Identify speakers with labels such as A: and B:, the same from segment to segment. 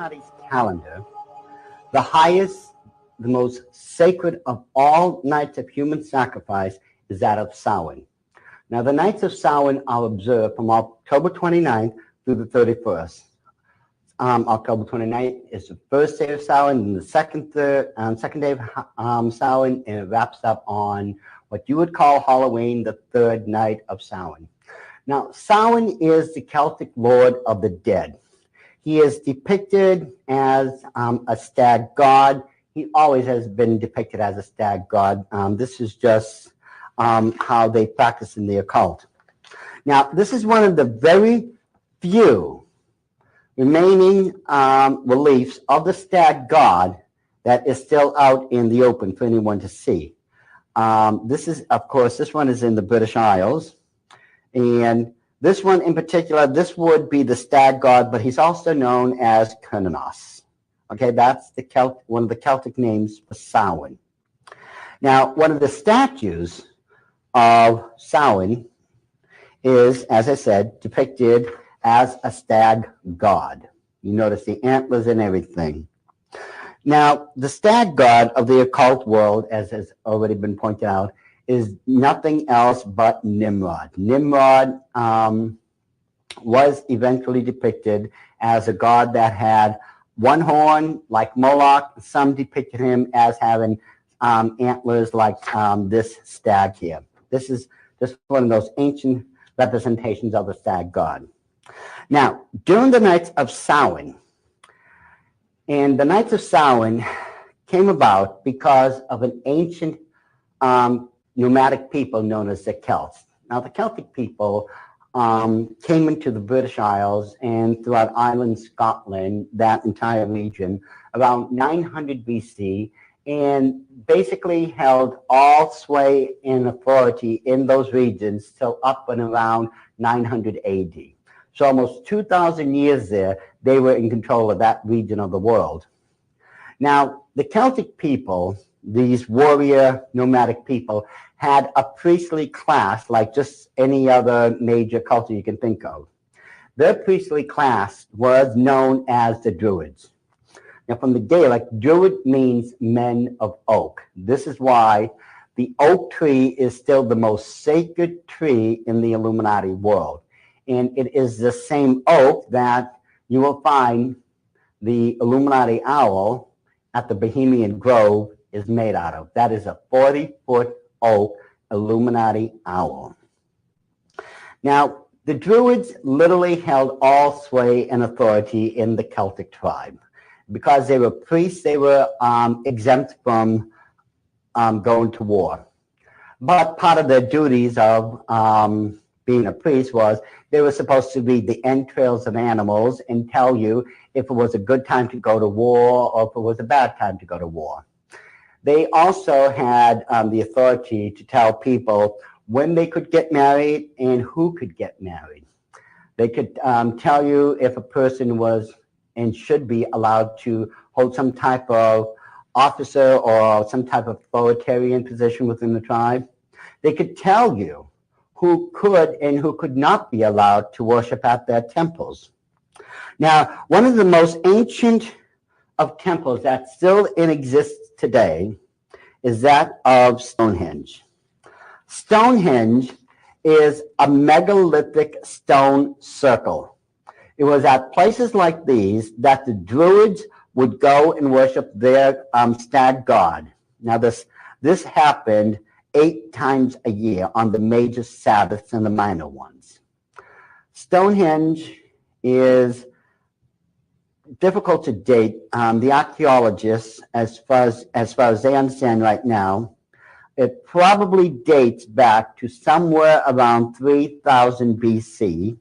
A: Illuminati's calendar, the highest, the most sacred of all nights of human sacrifice is that of Samhain. Now, the nights of Samhain are observed from October 29th through the 31st. October 29th is the first day of Samhain, and the second day of Samhain, and it wraps up on what you would call Halloween, the third night of Samhain. Now, Samhain is the Celtic lord of the dead. He is depicted as a stag god. He always has been depicted as a stag god. This is just how they practice in the occult. Now, this is one of the very few remaining reliefs of the stag god that is still out in the open for anyone to see. This is, of course, this one is in the British Isles. And this one in particular, this would be the stag god, but he's also known as Kernos. Okay, that's one of the Celtic names for Samhain. Now, one of the statues of Samhain is, as I said, depicted as a stag god. You notice the antlers and everything. Now, the stag god of the occult world, as has already been pointed out, is nothing else but Nimrod. Nimrod was eventually depicted as a god that had one horn, like Moloch. Some depicted him as having antlers like this stag here. This is just one of those ancient representations of the stag god. Now, during the nights of Samhain, and the nights of Samhain came about because of an ancient nomadic people known as the Celts. Now, the Celtic people came into the British Isles and throughout Ireland, Scotland, that entire region, around 900 BC, and basically held all sway and authority in those regions till up and around 900 AD. So almost 2,000 years there, they were in control of that region of the world. Now, the Celtic people, these warrior nomadic people, had a priestly class like just any other major culture you can think of. Their priestly class was known as the Druids. Now, from the Gaelic, Druid means men of oak. This is why the oak tree is still the most sacred tree in the Illuminati world. And it is the same oak that you will find the Illuminati owl at the Bohemian Grove is made out of. That is a 40-foot oak Illuminati owl. Now, the Druids literally held all sway and authority in the Celtic tribe. Because they were priests, they were exempt from going to war. But part of their duties of being a priest was they were supposed to read the entrails of animals and tell you if it was a good time to go to war or if it was a bad time to go to war. They also had the authority to tell people when they could get married and who could get married. They could tell you if a person was and should be allowed to hold some type of officer or some type of authoritarian position within the tribe. They could tell you who could and who could not be allowed to worship at their temples. Now, one of the most ancient of temples that still exists today is that of Stonehenge. Stonehenge is a megalithic stone circle. It was at places like these that the Druids would go and worship their stag god. Now, this happened 8 times a year on the major Sabbaths and the minor ones. Stonehenge is difficult to date. The archaeologists, as far as they understand right now, it probably dates back to somewhere around 3000 BC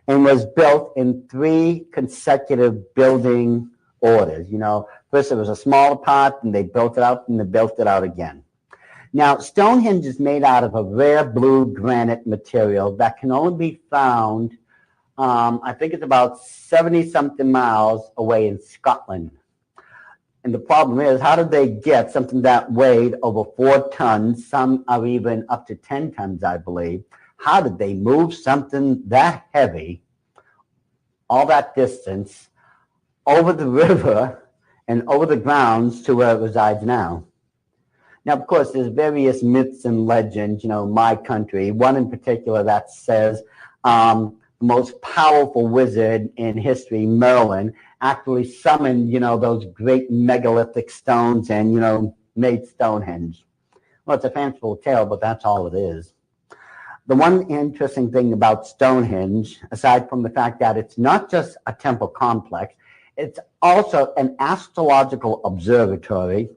A: and was built in 3 consecutive building orders. You know, first it was a smaller part, and they built it out, and they built it out again. Now, Stonehenge is made out of a rare blue granite material that can only be found, I think it's about 70-something miles away in Scotland. And the problem is, how did they get something that weighed over 4 tons? Some are even up to 10 tons, I believe. How did they move something that heavy, all that distance, over the river and over the grounds to where it resides now. Now, of course, there's various myths and legends, my country, one in particular that says the most powerful wizard in history, Merlin, actually summoned, those great megalithic stones and, made Stonehenge. Well, it's a fanciful tale, but that's all it is. The one interesting thing about Stonehenge, aside from the fact that it's not just a temple complex, it's also an astrological observatory,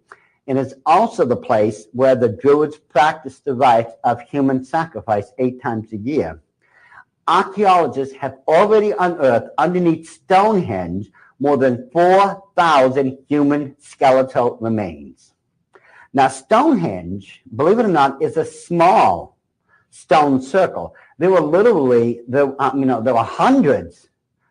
A: and it's also the place where the Druids practiced the rites of human sacrifice 8 times a year. Archaeologists have already unearthed underneath Stonehenge more than 4,000 human skeletal remains. Now, Stonehenge, believe it or not, is a small stone circle. There were hundreds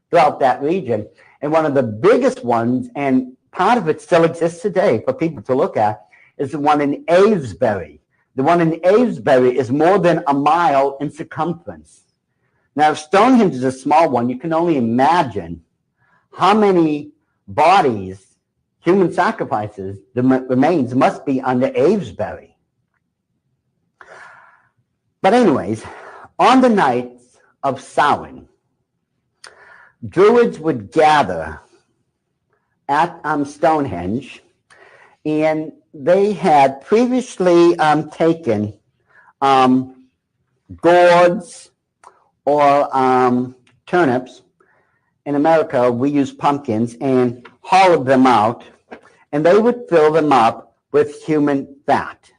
A: throughout that region, and one of the biggest ones, and part of it still exists today for people to look at, is the one in Avebury. The one in Avebury is more than a mile in circumference. Now, if Stonehenge is a small one, you can only imagine how many bodies, human sacrifices, the remains must be under Avebury. But anyways, on the nights of Samhain, Druids would gather at Stonehenge, and they had previously taken gourds or turnips. In America, we use pumpkins, and hollowed them out, and they would fill them up with human fat.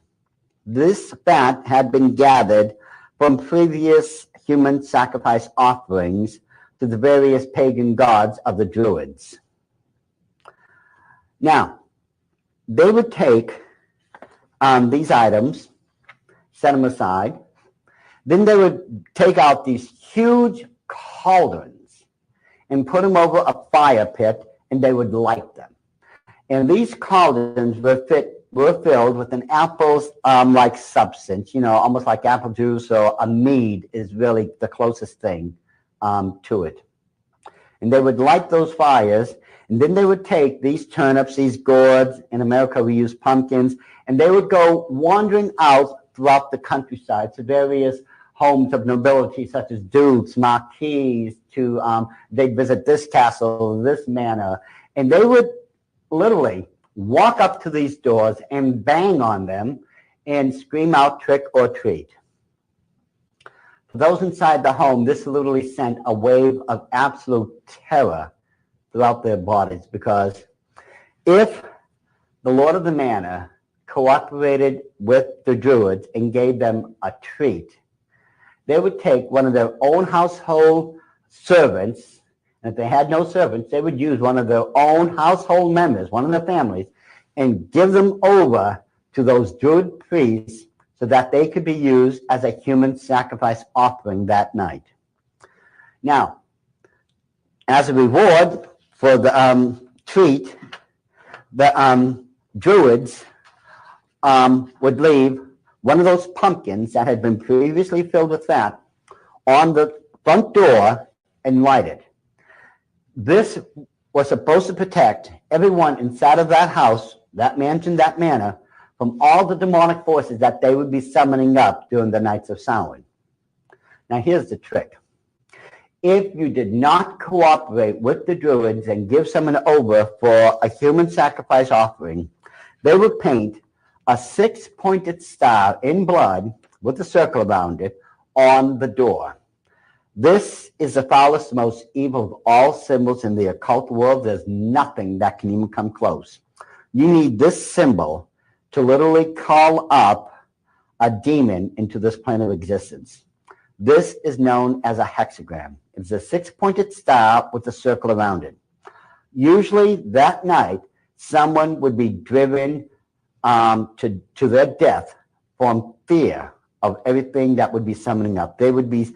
A: This fat had been gathered from previous human sacrifice offerings to the various pagan gods of the Druids. Now, they would take these items, set them aside. Then they would take out these huge cauldrons and put them over a fire pit, and they would light them. And these cauldrons were filled with an apple-like substance, almost like apple juice, or a mead is really the closest thing to it. And they would light those fires, and then they would take these turnips, these gourds, in America we use pumpkins, and they would go wandering out throughout the countryside to various homes of nobility, such as dukes, marquis, they'd visit this castle, this manor, and they would literally walk up to these doors and bang on them and scream out trick or treat. For those inside the home, this literally sent a wave of absolute terror throughout their bodies, because if the Lord of the Manor cooperated with the Druids and gave them a treat, they would take one of their own household servants, and if they had no servants, they would use one of their own household members, one of their families, and give them over to those Druid priests so that they could be used as a human sacrifice offering that night. Now, as a reward for the treat, the Druids would leave one of those pumpkins that had been previously filled with fat on the front door and light it. This was supposed to protect everyone inside of that house, that mansion, that manor, from all the demonic forces that they would be summoning up during the nights of Samhain. Now, here's the trick. If you did not cooperate with the Druids and give someone over for a human sacrifice offering, they would paint a 6-pointed star in blood with a circle around it on the door. This is the foulest, most evil of all symbols in the occult world. There's nothing that can even come close. You need this symbol to literally call up a demon into this plane of existence. This is known as a hexagram. It's a 6-pointed star with a circle around it. Usually that night, someone would be driven to their death from fear of everything that would be summoning up. They would be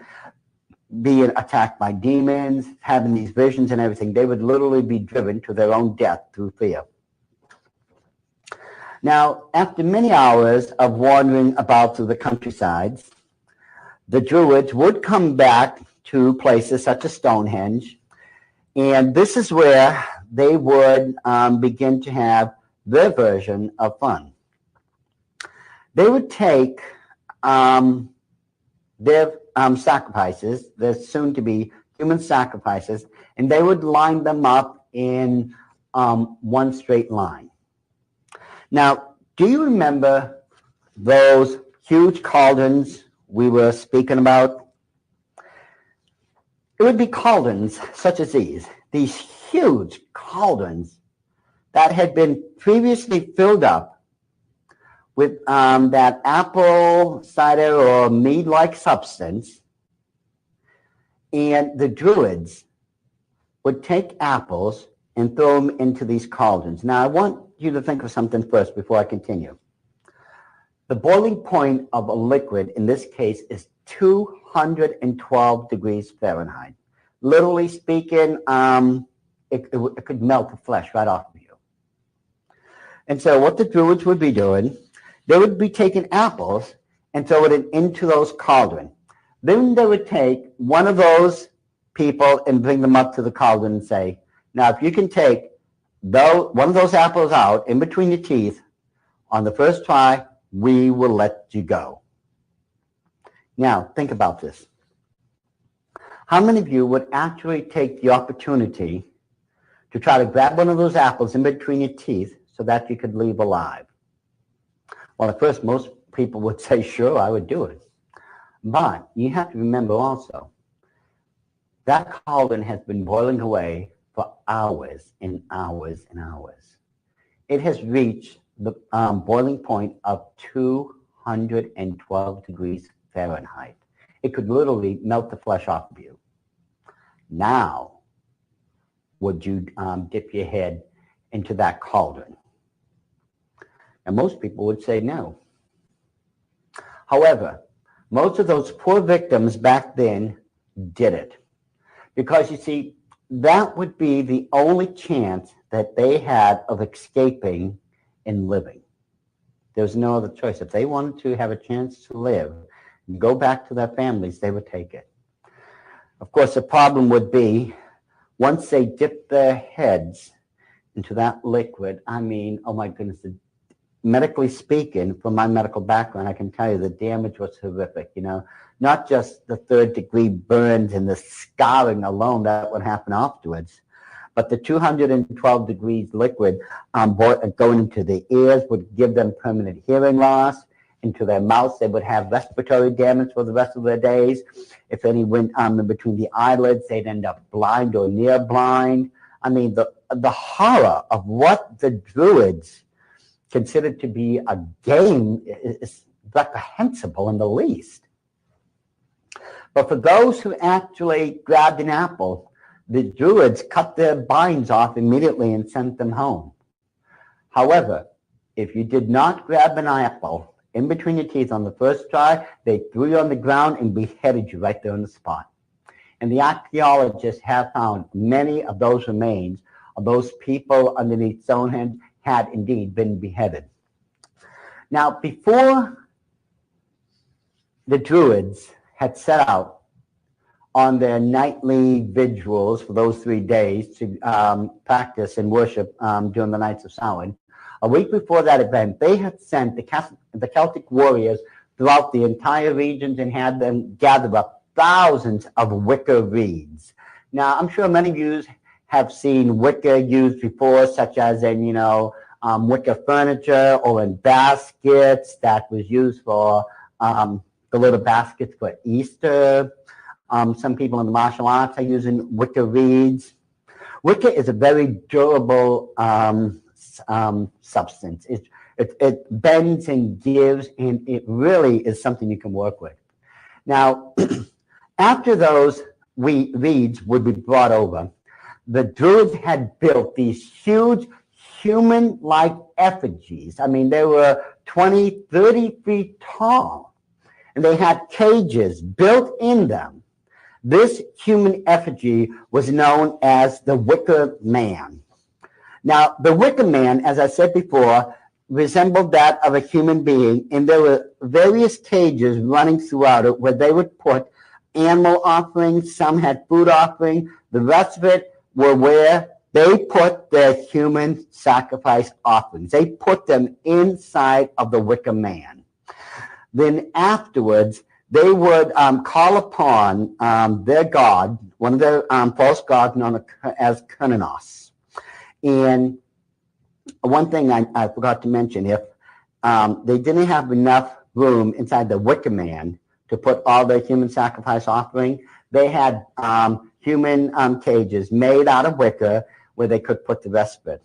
A: being attacked by demons, having these visions and everything. They would literally be driven to their own death through fear. Now, after many hours of wandering about through the countrysides, the Druids would come back to places such as Stonehenge, and this is where they would begin to have their version of fun. They would take their sacrifices, their soon-to-be human sacrifices, and they would line them up in one straight line. Now, do you remember those huge cauldrons we were speaking about? It would be cauldrons such as these huge cauldrons that had been previously filled up with that apple cider or mead-like substance, and the Druids would take apples and throw them into these cauldrons. Now, I want you to think of something first before I continue. The boiling point of a liquid in this case is 212 degrees Fahrenheit. Literally speaking, it could melt the flesh right off of you. And so what the Druids would be doing, they would be taking apples and throwing it into those cauldrons. Then they would take one of those people and bring them up to the cauldron and say, now if you can take one of those apples out in between your teeth on the first try, we will let you go. Now, think about this. How many of you would actually take the opportunity to try to grab one of those apples in between your teeth so that you could leave alive? Well, at first, most people would say, sure, I would do it. But you have to remember also, that cauldron has been boiling away for hours and hours and hours. It has reached the boiling point of 212 degrees Fahrenheit. It could literally melt the flesh off of you. Now, would you dip your head into that cauldron? And most people would say no. However, most of those poor victims back then did it. Because you see, that would be the only chance that they had of escaping and living. There's no other choice. If they wanted to have a chance to live and go back to their families, they would take it. Of course, the problem would be once they dipped their heads into that liquid, I mean, oh my goodness, medically speaking, from my medical background, I can tell you the damage was horrific, you know, not just the third-degree burns and the scarring alone that would happen afterwards, but the 212 degrees liquid going into the ears would give them permanent hearing loss. Into their mouths, they would have respiratory damage for the rest of their days. If any went in between the eyelids, they'd end up blind or near blind. I mean, the horror of what the Druids considered to be a game is reprehensible in the least. But for those who actually grabbed an apple, the Druids cut their binds off immediately and sent them home. However, if you did not grab an apple in between your teeth on the first try, they threw you on the ground and beheaded you right there on the spot. And the archaeologists have found many of those remains of those people underneath Stonehenge had indeed been beheaded. Now, before the Druids had set out on their nightly vigils for those 3 days to practice and worship during the Nights of Samhain, a week before that event, they had sent the Celtic warriors throughout the entire regions and had them gather up thousands of wicker reeds. Now, I'm sure many of you have seen wicker used before, such as in, wicker furniture or in baskets that was used for the little baskets for Easter. Some people in the martial arts are using wicker reeds. Wicker is a very durable substance. It bends and gives, and it really is something you can work with. Now, after those reeds would be brought over, the Druids had built these huge human-like effigies. I mean, they were 20, 30 feet tall, and they had cages built in them. This human effigy was known as the Wicker Man. Now, the Wicker Man, as I said before, resembled that of a human being, and there were various cages running throughout it where they would put animal offerings. Some had food offering. The rest of it were where They put their human sacrifice offerings, they put them inside of the wicker man. Then afterwards, they would call upon their god, one of their false gods known as Cernunnos. And one thing I forgot to mention, if they didn't have enough room inside the wicker man to put all their human sacrifice offering, they had human cages made out of wicker where they could put the rest of it.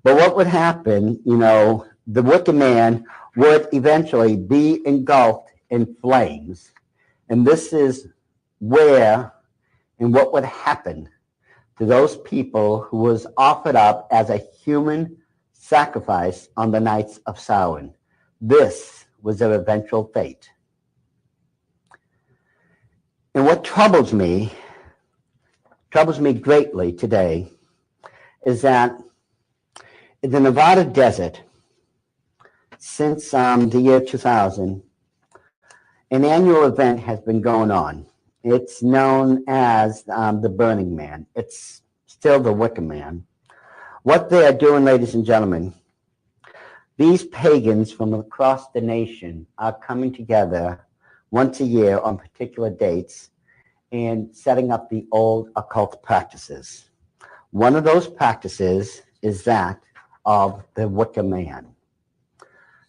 A: But what would happen, the wicker man would eventually be engulfed in flames. And this is where and what would happen to those people who was offered up as a human sacrifice on the nights of Samhain. This was their eventual fate. And what troubles me greatly today is that in the Nevada desert, since the year 2000, an annual event has been going on. It's known as the Burning Man. It's still the Wicker Man. What they are doing, ladies and gentlemen, these pagans from across the nation are coming together once a year on particular dates and setting up the old occult practices. One of those practices is that of the Wicker Man.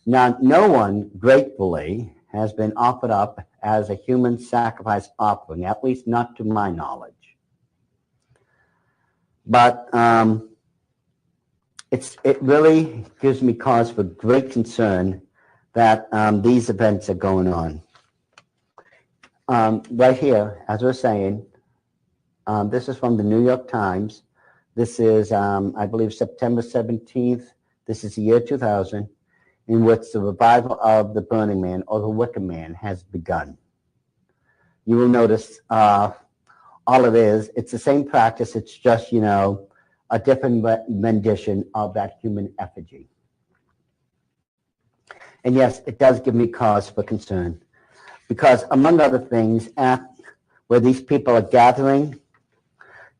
A: Now, no one, gratefully, has been offered up as a human sacrifice offering, at least not to my knowledge. But it really gives me cause for great concern that these events are going on. Right here, as we're saying, this is from the New York Times. This is, I believe, September 17th. This is the year 2000, in which the revival of the Burning Man or the Wicker Man has begun. You will notice all it is, it's the same practice. It's just, a different rendition of that human effigy. And yes, it does give me cause for concern, because among other things, where these people are gathering,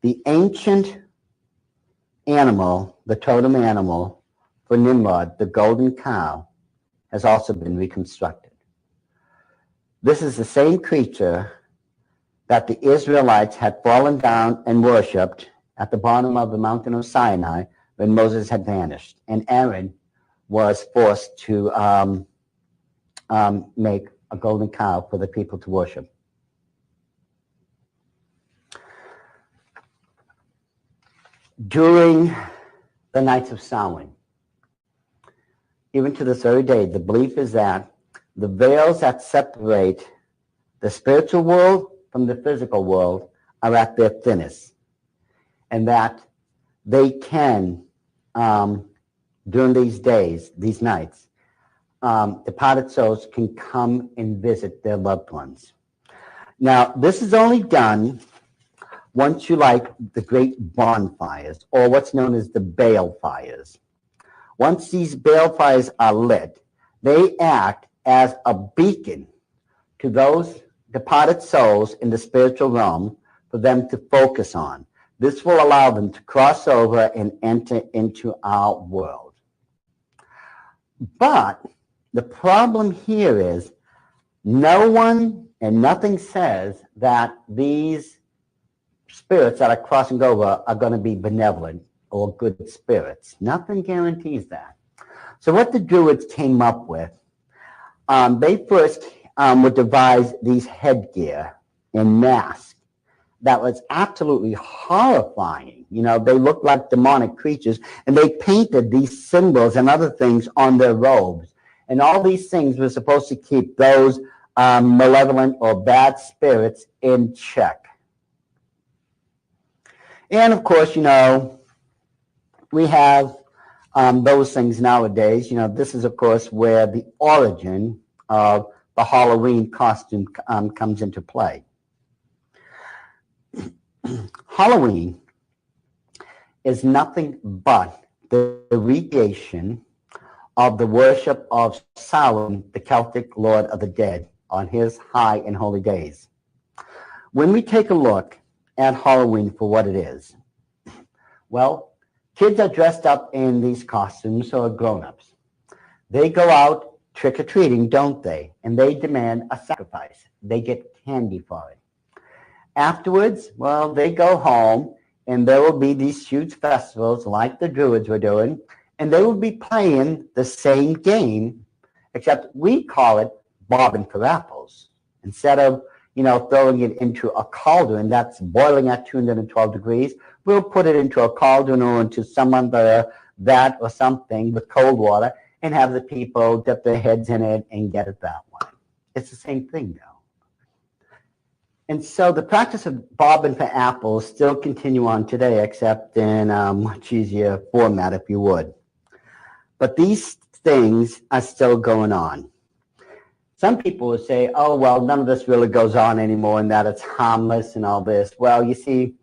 A: the ancient animal, the totem animal for Nimrod, the golden cow, has also been reconstructed. This is the same creature that the Israelites had fallen down and worshipped at the bottom of the mountain of Sinai when Moses had vanished, and Aaron was forced to make a golden cow for the people to worship. During the nights of Samhain, even to this very day, the belief is that the veils that separate the spiritual world from the physical world are at their thinnest, and that they can, during these days, these nights, departed souls can come and visit their loved ones. Now, this is only done once you light the great bonfires, or what's known as the bale fires. Once these bale fires are lit, they act as a beacon to those departed souls in the spiritual realm for them to focus on. This will allow them to cross over and enter into our world. But the problem here is no one and nothing says that these spirits that are crossing over are going to be benevolent or good spirits. Nothing guarantees that. So what the Druids came up with, they first would devise these headgear and masks that was absolutely horrifying. They looked like demonic creatures, and they painted these symbols and other things on their robes. And all these things were supposed to keep those malevolent or bad spirits in check. And of course, we have those things nowadays. This is, of course, where the origin of the Halloween costume comes into play. Halloween is nothing but the recreation of the worship of Samhain, the Celtic Lord of the Dead, on his high and holy days. When we take a look at Halloween for what it is, Well, kids are dressed up in these costumes, so are grown-ups. They go out trick-or-treating, don't they? And they demand a sacrifice. They get candy for it. Afterwards, well, they go home, and there will be these huge festivals like the Druids were doing, and they will be playing the same game, except we call it bobbing for apples. Instead of, throwing it into a cauldron that's boiling at 212 degrees, we'll put it into a cauldron or into some other vat or something with cold water and have the people dip their heads in it and get it that way. It's the same thing, though. And so the practice of bobbing for apples still continue on today, except in a much easier format, if you would. But these things are still going on. Some people will say, oh, well, none of this really goes on anymore and that it's harmless and all this. Well, you see,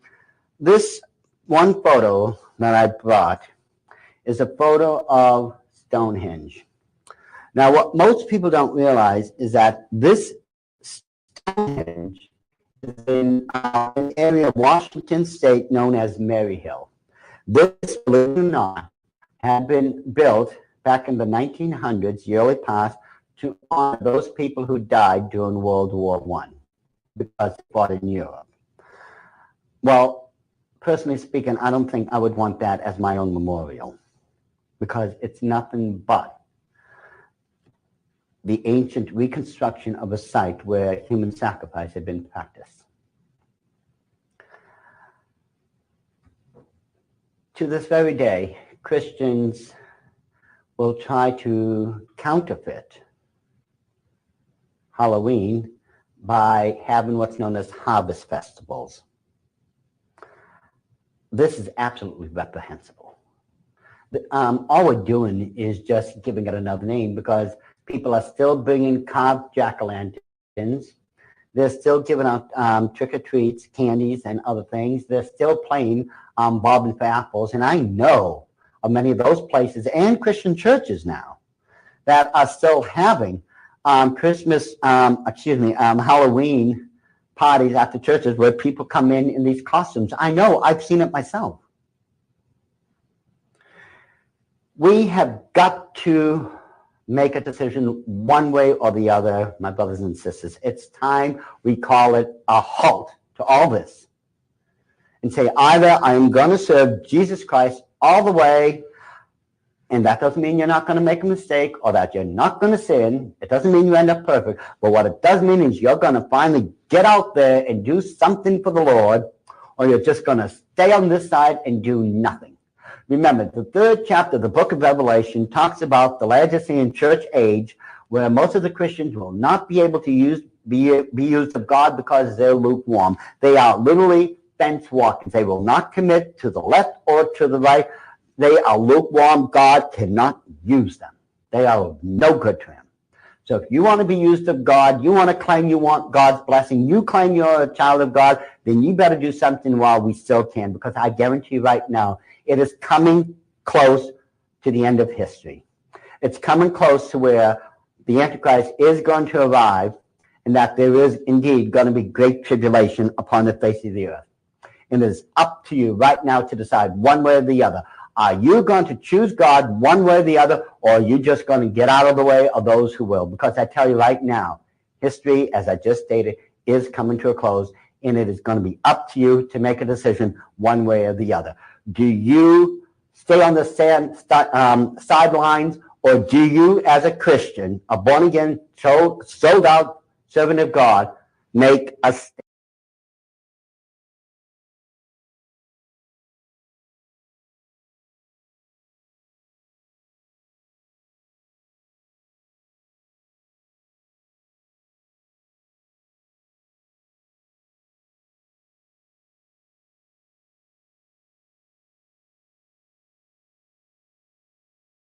A: this one photo that I brought is a photo of Stonehenge. Now, what most people don't realize is that this Stonehenge is in an area of Washington State known as Maryhill. This, believe it or not, had been built back in the 1900s, the early past, to honor those people who died during World War I because they fought in Europe. Well, personally speaking, I don't think I would want that as my own memorial because it's nothing but the ancient reconstruction of a site where human sacrifice had been practiced. To this very day, Christians will try to counterfeit Halloween by having what's known as harvest festivals. This is absolutely reprehensible. All we're doing is just giving it another name because people are still bringing carved jack-o'-lanterns. They're still giving out trick-or-treats, candies, and other things. They're still playing bobbing for apples. And I know of many of those places and Christian churches now that are still having Halloween parties after churches where people come in these costumes. I know, I've seen it myself. We have got to make a decision one way or the other, my brothers and sisters. It's time we call it a halt to all this and say either I am going to serve Jesus Christ all the way, and that doesn't mean you're not going to make a mistake or that you're not going to sin. It doesn't mean you end up perfect. But what it does mean is you're going to finally get out there and do something for the Lord, or you're just going to stay on this side and do nothing. Remember, the 3rd chapter of the book of Revelation talks about the Laodicean church age where most of the Christians will not be able to be used of God because they're lukewarm. They are literally fence walkers. They will not commit to the left or to the right. They are lukewarm. God cannot use them. They are of no good to him. So if you want to be used of God, you want to claim you want God's blessing, you claim you're a child of God, then you better do something while we still can, because I guarantee you right now, it is coming close to the end of history. It's coming close to where the Antichrist is going to arrive, and that there is indeed going to be great tribulation upon the face of the earth. And it is up to you right now to decide one way or the other. Are you going to choose God one way or the other, or are you just going to get out of the way of those who will? Because I tell you right now, history, as I just stated, is coming to a close, and it is going to be up to you to make a decision one way or the other. Do you stay on the sidelines, or do you, as a Christian, a born-again, sold-out servant of God, make a stand?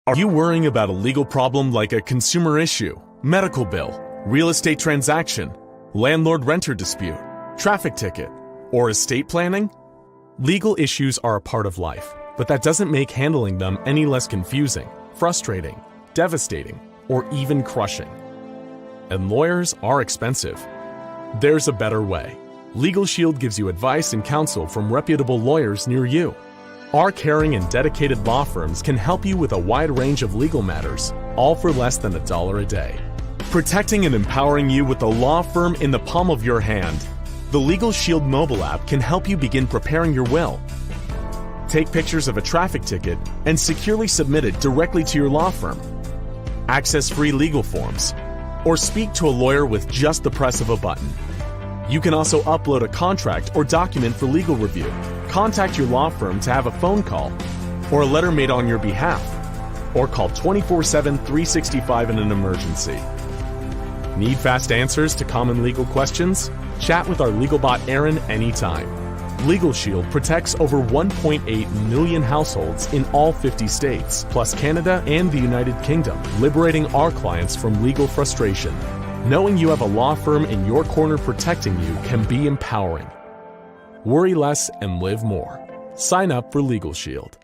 B: Are you worrying about a legal problem like a consumer issue, medical bill, real estate transaction, landlord-renter dispute, traffic ticket, or estate planning? Legal issues are a part of life, but that doesn't make handling them any less confusing, frustrating, devastating, or even crushing. And lawyers are expensive. There's a better way. Legal Shield gives you advice and counsel from reputable lawyers near you. Our caring and dedicated law firms can help you with a wide range of legal matters, all for less than $1 a day. Protecting and empowering you with a law firm in the palm of your hand. The Legal Shield mobile app can help you begin preparing your will. Take pictures of a traffic ticket and securely submit it directly to your law firm. Access free legal forms, or speak to a lawyer with just the press of a button. You can also upload a contract or document for legal review. Contact your law firm to have a phone call or a letter made on your behalf, or call 24/7, 365 in an emergency. Need fast answers to common legal questions? Chat with our legal bot Aaron anytime. Legal Shield protects over 1.8 million households in all 50 states, plus Canada and the United Kingdom, liberating our clients from legal frustration. Knowing you have a law firm in your corner protecting you can be empowering. Worry less and live more. Sign up for Legal Shield.